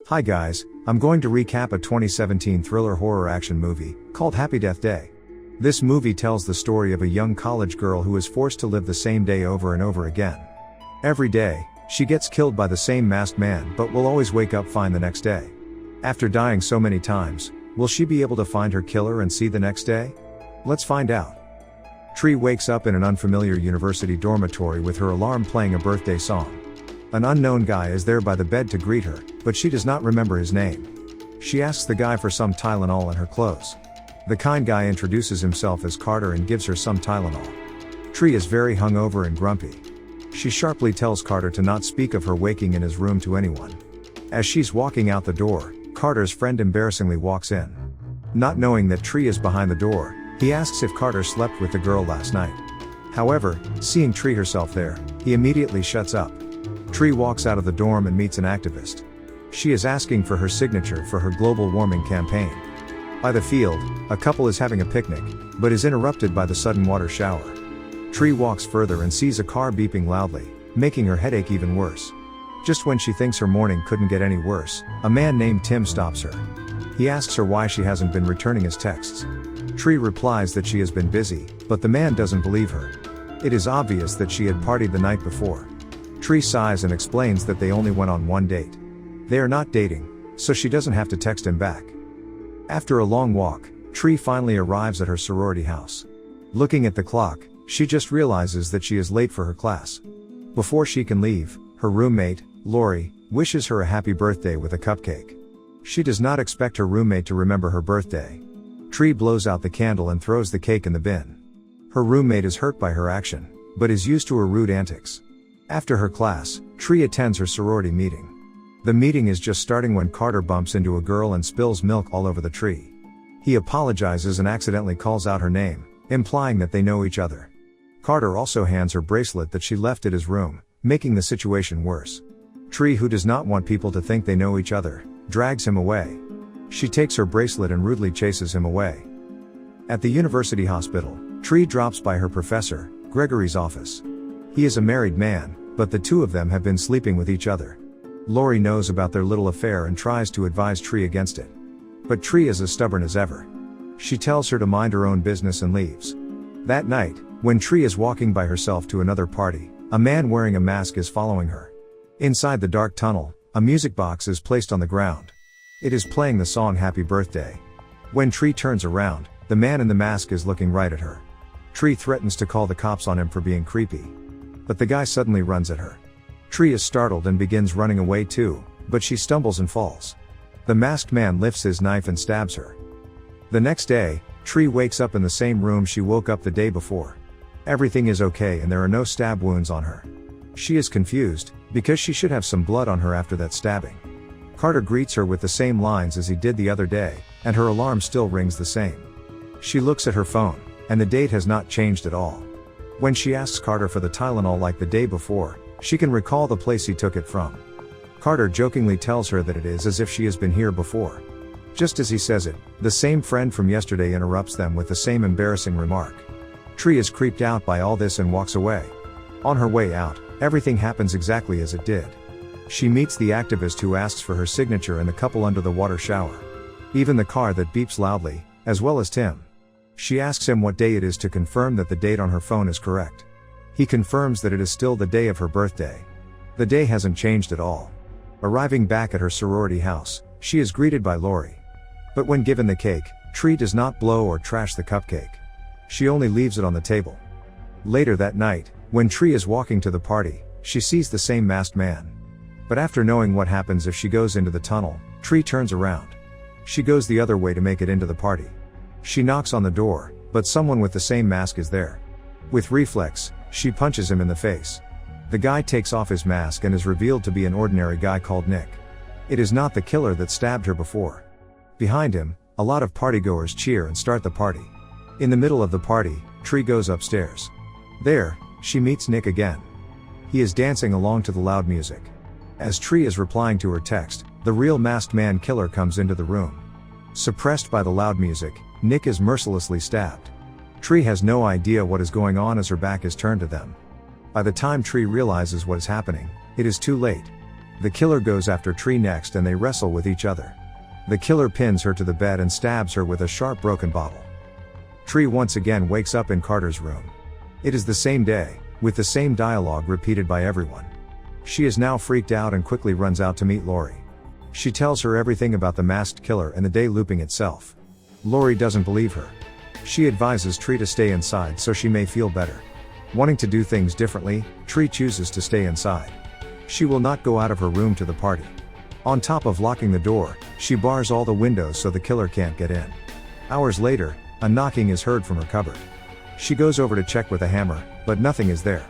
Hi guys, I'm going to recap a 2017 thriller horror action movie, called Happy Death Day. This movie tells the story of a young college girl who is forced to live the same day over and over again. Every day, she gets killed by the same masked man but will always wake up fine the next day. After dying so many times, will she be able to find her killer and see the next day? Let's find out. Tree wakes up in an unfamiliar university dormitory with her alarm playing a birthday song. An unknown guy is there by the bed to greet her, but she does not remember his name. She asks the guy for some Tylenol in her clothes. The kind guy introduces himself as Carter and gives her some Tylenol. Tree is very hungover and grumpy. She sharply tells Carter to not speak of her waking in his room to anyone. As she's walking out the door, Carter's friend embarrassingly walks in. Not knowing that Tree is behind the door, he asks if Carter slept with the girl last night. However, seeing Tree herself there, he immediately shuts up. Tree walks out of the dorm and meets an activist. She is asking for her signature for her global warming campaign. By the field, a couple is having a picnic, but is interrupted by the sudden water shower. Tree walks further and sees a car beeping loudly, making her headache even worse. Just when she thinks her morning couldn't get any worse, a man named Tim stops her. He asks her why she hasn't been returning his texts. Tree replies that she has been busy, but the man doesn't believe her. It is obvious that she had partied the night before. Tree sighs and explains that they only went on one date. They are not dating, so she doesn't have to text him back. After a long walk, Tree finally arrives at her sorority house. Looking at the clock, she just realizes that she is late for her class. Before she can leave, her roommate, Lori, wishes her a happy birthday with a cupcake. She does not expect her roommate to remember her birthday. Tree blows out the candle and throws the cake in the bin. Her roommate is hurt by her action, but is used to her rude antics. After her class, Tree attends her sorority meeting. The meeting is just starting when Carter bumps into a girl and spills milk all over the tree. He apologizes and accidentally calls out her name, implying that they know each other. Carter also hands her bracelet that she left at his room, making the situation worse. Tree, who does not want people to think they know each other, drags him away. She takes her bracelet and rudely chases him away. At the university hospital, Tree drops by her professor, Gregory's office. He is a married man, but the two of them have been sleeping with each other. Lori knows about their little affair and tries to advise Tree against it. But Tree is as stubborn as ever. She tells her to mind her own business and leaves. That night, when Tree is walking by herself to another party, a man wearing a mask is following her. Inside the dark tunnel, a music box is placed on the ground. It is playing the song Happy Birthday. When Tree turns around, the man in the mask is looking right at her. Tree threatens to call the cops on him for being creepy. But the guy suddenly runs at her. Tree is startled and begins running away too, but she stumbles and falls. The masked man lifts his knife and stabs her. The next day, Tree wakes up in the same room she woke up the day before. Everything is okay and there are no stab wounds on her. She is confused, because she should have some blood on her after that stabbing. Carter greets her with the same lines as he did the other day, and her alarm still rings the same. She looks at her phone, and the date has not changed at all. When she asks Carter for the Tylenol like the day before, she can recall the place he took it from. Carter jokingly tells her that it is as if she has been here before. Just as he says it, the same friend from yesterday interrupts them with the same embarrassing remark. Tree is creeped out by all this and walks away. On her way out, everything happens exactly as it did. She meets the activist who asks for her signature and the couple under the water shower. Even the car that beeps loudly, as well as Tim. She asks him what day it is to confirm that the date on her phone is correct. He confirms that it is still the day of her birthday. The day hasn't changed at all. Arriving back at her sorority house, she is greeted by Lori. But when given the cake, Tree does not blow or trash the cupcake. She only leaves it on the table. Later that night, when Tree is walking to the party, she sees the same masked man. But after knowing what happens if she goes into the tunnel, Tree turns around. She goes the other way to make it into the party. She knocks on the door, but someone with the same mask is there. With reflex, she punches him in the face. The guy takes off his mask and is revealed to be an ordinary guy called Nick. It is not the killer that stabbed her before. Behind him, a lot of partygoers cheer and start the party. In the middle of the party, Tree goes upstairs. There, she meets Nick again. He is dancing along to the loud music. As Tree is replying to her text, the real masked man killer comes into the room. Suppressed by the loud music, Nick is mercilessly stabbed. Tree has no idea what is going on as her back is turned to them. By the time Tree realizes what is happening, it is too late. The killer goes after Tree next and they wrestle with each other. The killer pins her to the bed and stabs her with a sharp broken bottle. Tree once again wakes up in Carter's room. It is the same day, with the same dialogue repeated by everyone. She is now freaked out and quickly runs out to meet Laurie. She tells her everything about the masked killer and the day looping itself. Laurie doesn't believe her. She advises Tree to stay inside so she may feel better. Wanting to do things differently, Tree chooses to stay inside. She will not go out of her room to the party. On top of locking the door, she bars all the windows so the killer can't get in. Hours later, a knocking is heard from her cupboard. She goes over to check with a hammer, but nothing is there.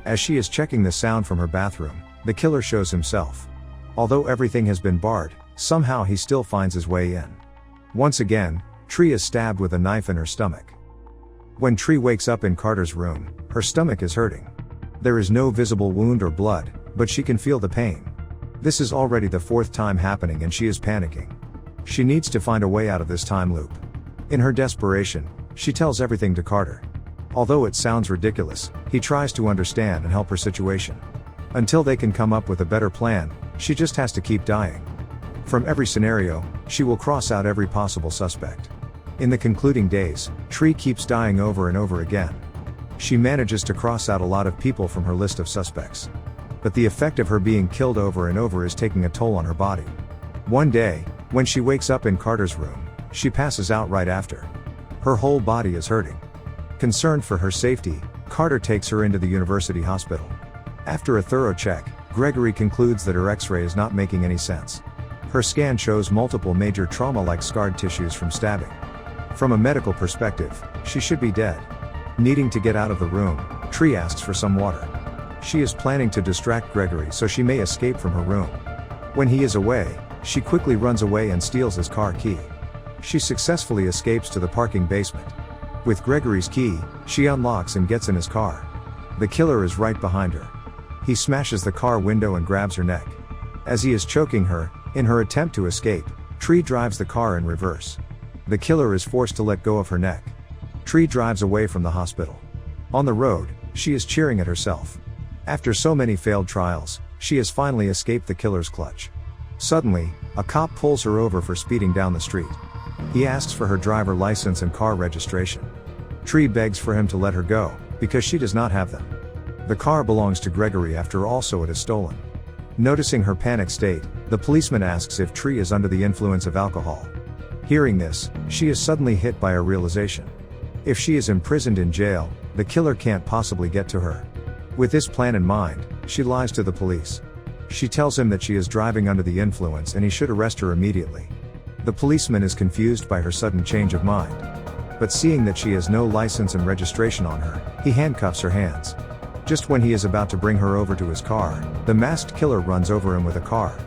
As she is checking the sound from her bathroom, the killer shows himself. Although everything has been barred, somehow he still finds his way in. Once again, Tree is stabbed with a knife in her stomach. When Tree wakes up in Carter's room, her stomach is hurting. There is no visible wound or blood, but she can feel the pain. This is already the fourth time happening and she is panicking. She needs to find a way out of this time loop. In her desperation, she tells everything to Carter. Although it sounds ridiculous, he tries to understand and help her situation. Until they can come up with a better plan, she just has to keep dying. From every scenario, she will cross out every possible suspect. In the concluding days, Tree keeps dying over and over again. She manages to cross out a lot of people from her list of suspects. But the effect of her being killed over and over is taking a toll on her body. One day, when she wakes up in Carter's room, she passes out right after. Her whole body is hurting. Concerned for her safety, Carter takes her into the university hospital. After a thorough check, Gregory concludes that her X-ray is not making any sense. Her scan shows multiple major trauma like scarred tissues from stabbing. From a medical perspective, she should be dead. Needing to get out of the room, Tree asks for some water. She is planning to distract Gregory so she may escape from her room. When he is away, she quickly runs away and steals his car key. She successfully escapes to the parking basement. With Gregory's key, she unlocks and gets in his car. The killer is right behind her. He smashes the car window and grabs her neck. As he is choking her, in her attempt to escape, Tree drives the car in reverse. The killer is forced to let go of her neck. Tree drives away from the hospital. On the road, she is cheering at herself. After so many failed trials, she has finally escaped the killer's clutch. Suddenly, a cop pulls her over for speeding down the street. He asks for her driver license and car registration. Tree begs for him to let her go, because she does not have them. The car belongs to Gregory after all, so it is stolen. Noticing her panic state, the policeman asks if Tree is under the influence of alcohol. Hearing this, she is suddenly hit by a realization. If she is imprisoned in jail, the killer can't possibly get to her. With this plan in mind, she lies to the police. She tells him that she is driving under the influence and he should arrest her immediately. The policeman is confused by her sudden change of mind. But seeing that she has no license and registration on her, he handcuffs her hands. Just when he is about to bring her over to his car, the masked killer runs over him with a car.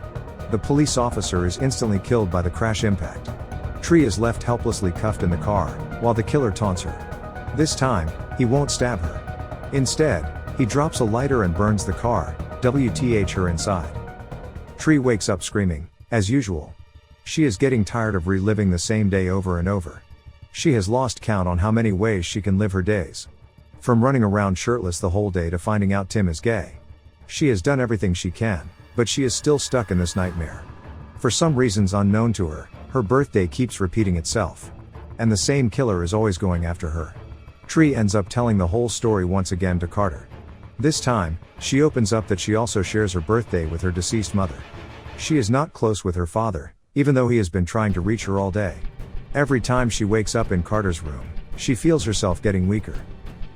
The police officer is instantly killed by the crash impact. Tree is left helplessly cuffed in the car, while the killer taunts her. This time, he won't stab her. Instead, he drops a lighter and burns the car, WTH her inside. Tree wakes up screaming, as usual. She is getting tired of reliving the same day over and over. She has lost count on how many ways she can live her days. From running around shirtless the whole day to finding out Tim is gay. She has done everything she can, but she is still stuck in this nightmare. For some reasons unknown to her, her birthday keeps repeating itself. And the same killer is always going after her. Tree ends up telling the whole story once again to Carter. This time, she opens up that she also shares her birthday with her deceased mother. She is not close with her father, even though he has been trying to reach her all day. Every time she wakes up in Carter's room, she feels herself getting weaker.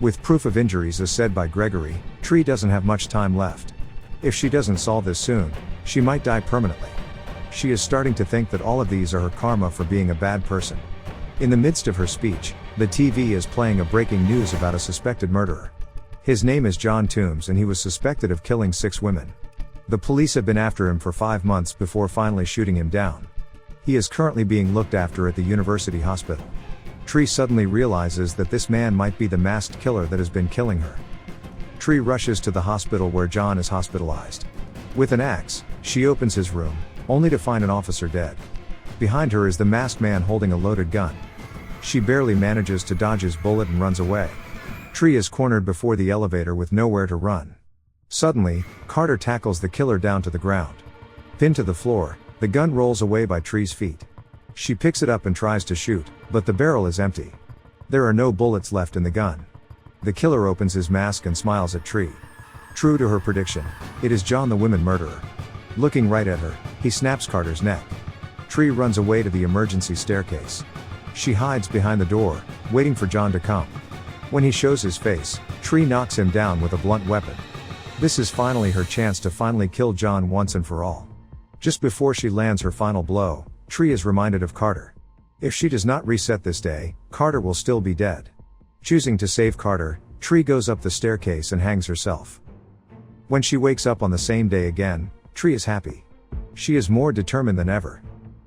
With proof of injuries as said by Gregory, Tree doesn't have much time left. If she doesn't solve this soon, she might die permanently. She is starting to think that all of these are her karma for being a bad person. In the midst of her speech, the TV is playing a breaking news about a suspected murderer. His name is John Toombs and he was suspected of killing 6 women. The police have been after him for 5 months before finally shooting him down. He is currently being looked after at the university hospital. Tree suddenly realizes that this man might be the masked killer that has been killing her. Tree rushes to the hospital where John is hospitalized. With an axe, she opens his room, only to find an officer dead. Behind her is the masked man holding a loaded gun. She barely manages to dodge his bullet and runs away. Tree is cornered before the elevator with nowhere to run. Suddenly, Carter tackles the killer down to the ground. Pinned to the floor, the gun rolls away by Tree's feet. She picks it up and tries to shoot, but the barrel is empty. There are no bullets left in the gun. The killer opens his mask and smiles at Tree. True to her prediction, it is John the women murderer. Looking right at her, he snaps Carter's neck. Tree runs away to the emergency staircase. She hides behind the door, waiting for John to come. When he shows his face, Tree knocks him down with a blunt weapon. This is finally her chance to finally kill John once and for all. Just before she lands her final blow, Tree is reminded of Carter. If she does not reset this day, Carter will still be dead. Choosing to save Carter, Tree goes up the staircase and hangs herself. When she wakes up on the same day again, Tree is happy. She is more determined than ever.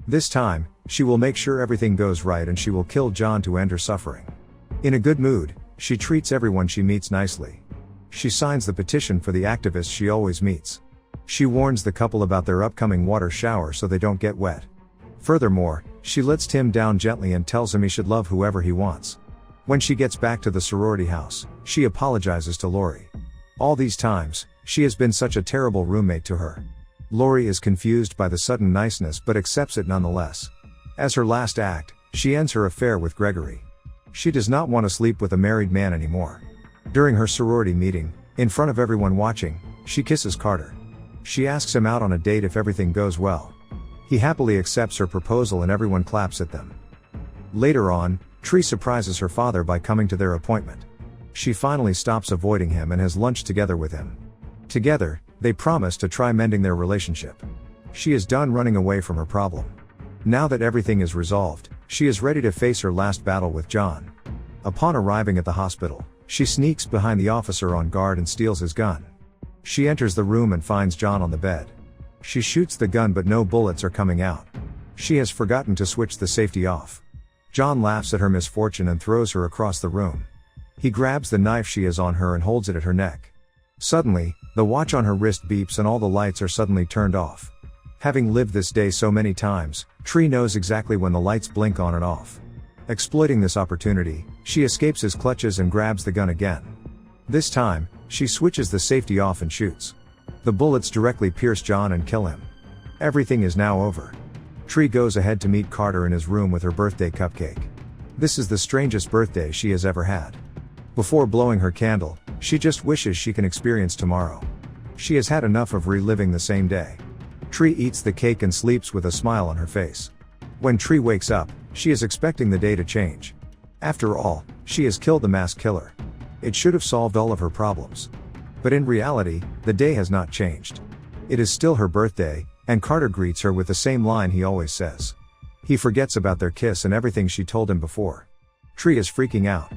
This time, she will make sure everything goes right and she will kill John to end her suffering. In a good mood, she treats everyone she meets nicely. She signs the petition for the activists she always meets. She warns the couple about their upcoming water shower so they don't get wet. Furthermore, she lets Tim down gently and tells him he should love whoever he wants. When she gets back to the sorority house, she apologizes to Lori. All these times, she has been such a terrible roommate to her. Lori is confused by the sudden niceness but accepts it nonetheless. As her last act, she ends her affair with Gregory. She does not want to sleep with a married man anymore. During her sorority meeting, in front of everyone watching, she kisses Carter. She asks him out on a date if everything goes well. He happily accepts her proposal and everyone claps at them. Later on, Tree surprises her father by coming to their appointment. She finally stops avoiding him and has lunch together with him. Together, they promise to try mending their relationship. She is done running away from her problem. Now that everything is resolved, she is ready to face her last battle with John. Upon arriving at the hospital, she sneaks behind the officer on guard and steals his gun. She enters the room and finds John on the bed. She shoots the gun but no bullets are coming out. She has forgotten to switch the safety off. John laughs at her misfortune and throws her across the room. He grabs the knife she has on her and holds it at her neck. Suddenly, the watch on her wrist beeps and all the lights are suddenly turned off. Having lived this day so many times, Tree knows exactly when the lights blink on and off. Exploiting this opportunity, she escapes his clutches and grabs the gun again. This time, she switches the safety off and shoots. The bullets directly pierce John and kill him. Everything is now over. Tree goes ahead to meet Carter in his room with her birthday cupcake. This is the strangest birthday she has ever had. Before blowing her candle, she just wishes she can experience tomorrow. She has had enough of reliving the same day. Tree eats the cake and sleeps with a smile on her face. When Tree wakes up, she is expecting the day to change. After all, she has killed the masked killer. It should have solved all of her problems. But in reality, the day has not changed. It is still her birthday, and Carter greets her with the same line he always says. He forgets about their kiss and everything she told him before. Tree is freaking out.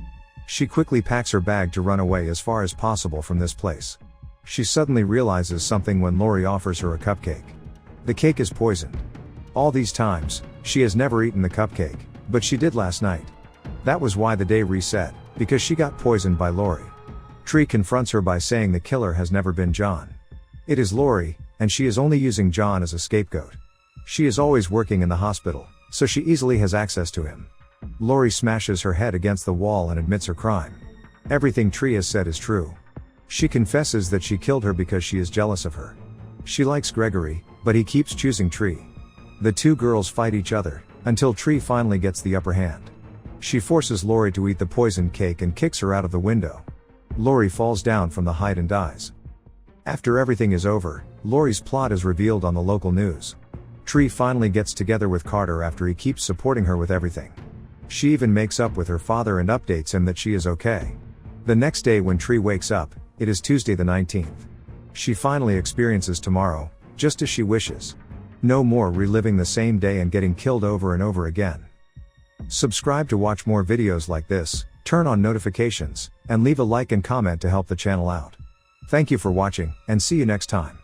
She quickly packs her bag to run away as far as possible from this place. She suddenly realizes something when Lori offers her a cupcake. The cake is poisoned. All these times, she has never eaten the cupcake, but she did last night. That was why the day reset, because she got poisoned by Lori. Tree confronts her by saying the killer has never been John. It is Lori, and she is only using John as a scapegoat. She is always working in the hospital, so she easily has access to him. Lori smashes her head against the wall and admits her crime. Everything Tree has said is true. She confesses that she killed her because she is jealous of her. She likes Gregory, but he keeps choosing Tree. The two girls fight each other, until Tree finally gets the upper hand. She forces Lori to eat the poisoned cake and kicks her out of the window. Lori falls down from the height and dies. After everything is over, Lori's plot is revealed on the local news. Tree finally gets together with Carter after he keeps supporting her with everything. She even makes up with her father and updates him that she is okay. The next day when Tree wakes up, it is Tuesday the 19th. She finally experiences tomorrow, just as she wishes. No more reliving the same day and getting killed over and over again. Subscribe to watch more videos like this, turn on notifications, and leave a like and comment to help the channel out. Thank you for watching, and see you next time.